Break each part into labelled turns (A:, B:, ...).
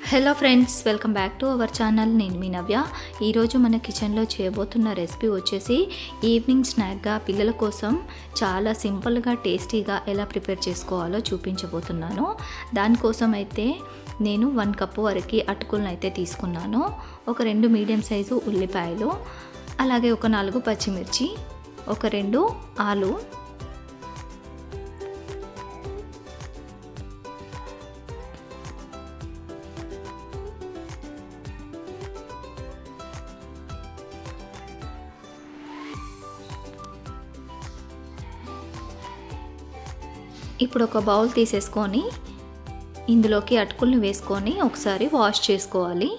A: Hello friends, welcome back to our channel. నేను మీ నవ్య. ఈరోజు మన కిచెన్లో చేయబోతున్న రెసిపీ వచ్చేసి ఈవినింగ్ స్నాక్గా పిల్లల కోసం చాలా సింపుల్గా టేస్టీగా ఎలా ప్రిపేర్ చేసుకోవాలో చూపించబోతున్నాను. దానికోసం అయితే నేను 1 కప్పు వరకు అటుకులను అయితే తీసుకున్నాను. ఒక 2 మీడియం సైజు ఉల్లిపాయలు, అలాగే ఒక 4 పచ్చిమిర్చి, ఒక 2 ఆలు, ఇప్పుడు ఒక బౌల్ తీసేసుకొని ఇందులోకి అటుకుల్ని వేసుకొని ఒకసారి వాష్ చేసుకోవాలి.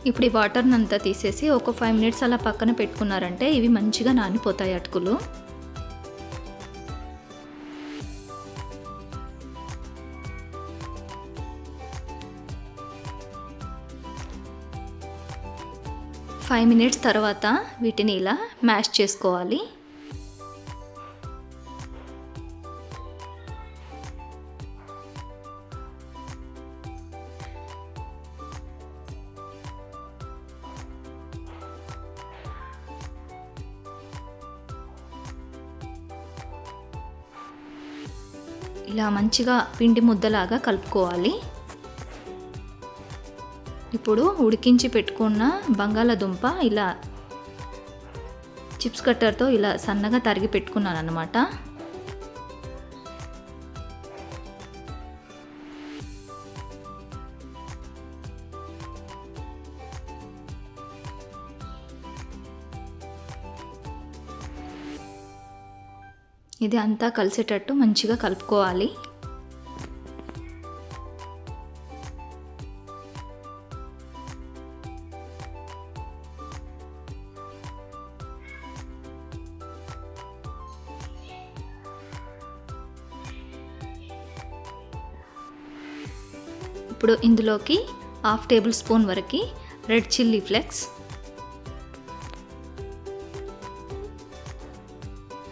A: ఇప్పుడు ఈ వాటర్ని అంతా తీసేసి ఒక 5 మినిట్స్ అలా పక్కన పెట్టుకున్నారంటే ఇవి మంచిగా నానిపోతాయి అటుకులు. ఫైవ్ మినిట్స్ తర్వాత వీటిని ఇలా మ్యాష్ చేసుకోవాలి. ఇలా మంచిగా పిండి ముద్దలాగా కలుపుకోవాలి. ఇప్పుడు ఉడికించి పెట్టుకున్న బంగాళాదుంప ఇలా చిప్స్ కట్టర్తో ఇలా సన్నగా తరిగి పెట్టుకున్నాను అన్నమాట. ఇది అంతా కలిసేటట్టు మంచిగా కలుపుకోవాలి. ఇప్పుడు ఇందులోకి 1/2 టేబుల్ స్పూన్ వరకు రెడ్ చిల్లీ ఫ్లేక్స్,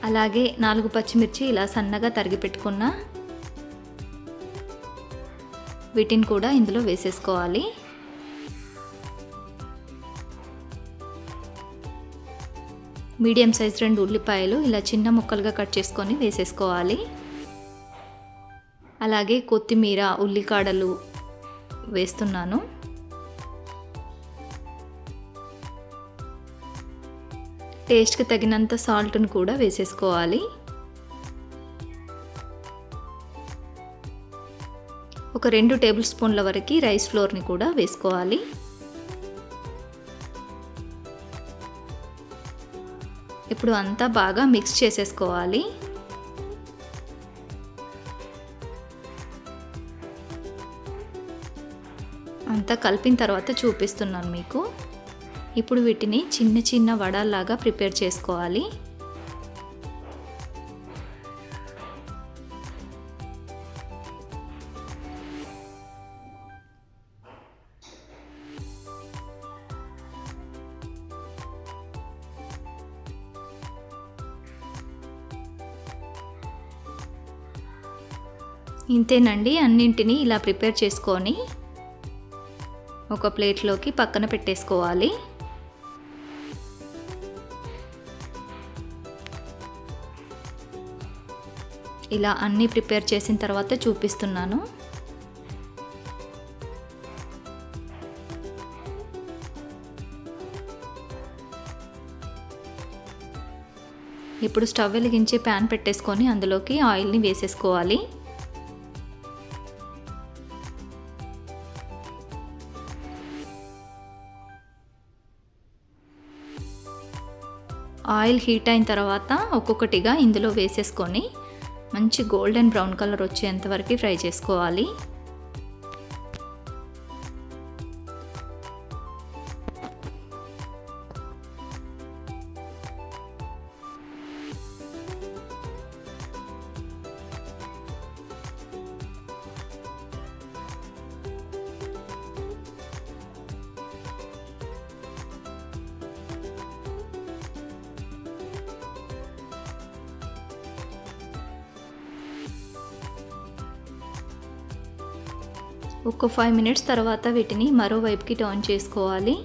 A: అలాగే 4 పచ్చిమిర్చి ఇలా సన్నగా తరిగి పెట్టుకున్న వీటిని కూడా ఇందులో వేసేసుకోవాలి. మీడియం సైజ్ 2 ఉల్లిపాయలు ఇలా చిన్న ముక్కలుగా కట్ చేసుకొని వేసేసుకోవాలి. అలాగే కొత్తిమీర, ఉల్లికాడలు వేస్తున్నాను. టేస్ట్కి తగినంత సాల్ట్ను కూడా వేసేసుకోవాలి. ఒక 2 టేబుల్ స్పూన్ల వరకు రైస్ ఫ్లోర్ని కూడా వేసుకోవాలి. ఇప్పుడు అంతా బాగా మిక్స్ చేసేసుకోవాలి. అంతా కలిపిన తర్వాత చూపిస్తున్నాను మీకు. ఇప్పుడు వీటిని చిన్న చిన్న వడల్లాగా ప్రిపేర్ చేసుకోవాలి. ఇంతేనండి, అన్నింటినీ ఇలా ప్రిపేర్ చేసుకొని ఒక ప్లేట్లోకి పక్కన పెట్టేసుకోవాలి. ఇలా అన్నీ ప్రిపేర్ చేసిన తర్వాత చూపిస్తున్నాను. ఇప్పుడు స్టవ్ వెలిగించి ప్యాన్ పెట్టేసుకొని అందులోకి ఆయిల్ని వేసేసుకోవాలి. ఆయిల్ హీట్ అయిన తర్వాత ఒక్కొక్కటిగా ఇందులో వేసేసుకొని మంచి గోల్డెన్ బ్రౌన్ కలర్ వచ్చేంత వరకు ఫ్రై చేసుకోవాలి. ఒక 5 మినిట్స్ తర్వాత వీటిని మరోవైపుకి టర్న్ చేసుకోవాలి.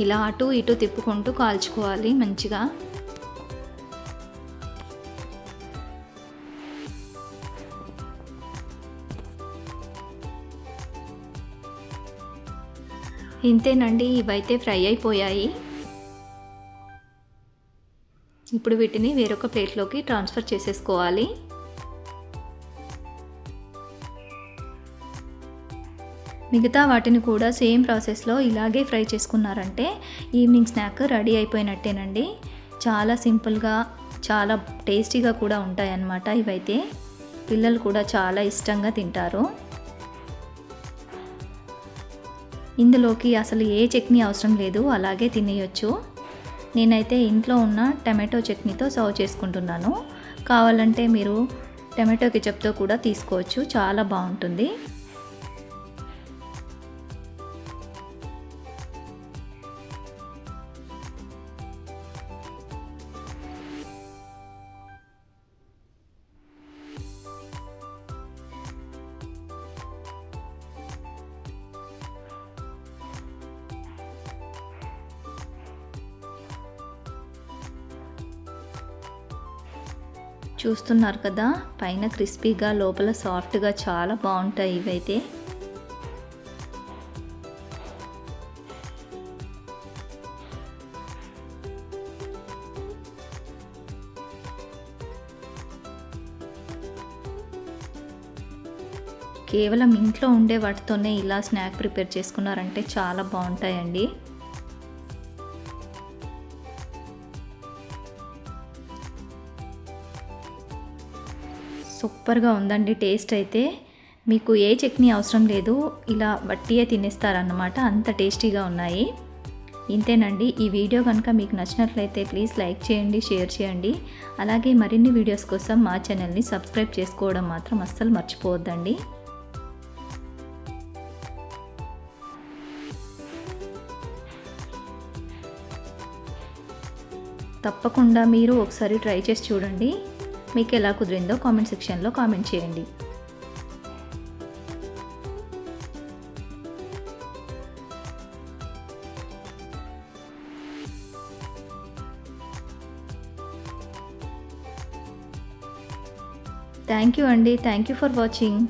A: ఇలా అటు ఇటు తిప్పుకుంటూ కాల్చుకోవాలి మంచిగా. ఇంతేనండి, ఇవైతే ఫ్రై అయిపోయాయి. ఇప్పుడు వీటిని వేరొక ప్లేట్లోకి ట్రాన్స్ఫర్ చేసేసుకోవాలి. మిగతా వాటిని కూడా సేమ్ ప్రాసెస్లో ఇలాగే ఫ్రై చేసుకున్నారంటే ఈవినింగ్ స్నాక్ రెడీ అయిపోయినట్టేనండి. చాలా సింపుల్గా చాలా టేస్టీగా కూడా ఉంటాయన్నమాట. ఇవైతే పిల్లలు కూడా చాలా ఇష్టంగా తింటారు. ఇందులోకి అసలు ఏ చట్నీ అవసరం లేదు, అలాగే తినేయొచ్చు. నేనైతే ఇంట్లో ఉన్న టమాటో చట్నీతో సర్వ్ చేసుకుంటున్నాను. కావాలంటే మీరు టమాటో కెచప్తో కూడా తీసుకోవచ్చు, చాలా బాగుంటుంది. చూస్తున్నారు కదా, పైన క్రిస్పీగా లోపల సాఫ్ట్గా చాలా బాగుంటాయి ఇవైతే. కేవలం ఇంట్లో ఉండే వాటితోనే ఇలా స్నాక్ ప్రిపేర్ చేసుకున్నారంటే చాలా బాగుంటాయండి. సూపర్గా ఉందండి టేస్ట్ అయితే. మీకు ఏ చట్నీ అవసరం లేదు, ఇలా వట్టియే తినేస్తారన్నమాట, అంత టేస్టీగా ఉన్నాయి. ఇంతేనండి. ఈ వీడియో కనుక మీకు నచ్చినట్లయితే ప్లీజ్ లైక్ చేయండి, షేర్ చేయండి. అలాగే మరిన్ని వీడియోస్ కోసం మా ఛానల్ని సబ్స్క్రైబ్ చేసుకోవడం మాత్రం అస్సలు మర్చిపోవద్దండి. తప్పకుండా మీరు ఒకసారి ట్రై చేసి చూడండి. మీకు ఎలా కుదిరిందో కామెంట్ సెక్షన్లో కామెంట్ చేయండి. థ్యాంక్ యూ అండి. Thank you for watching.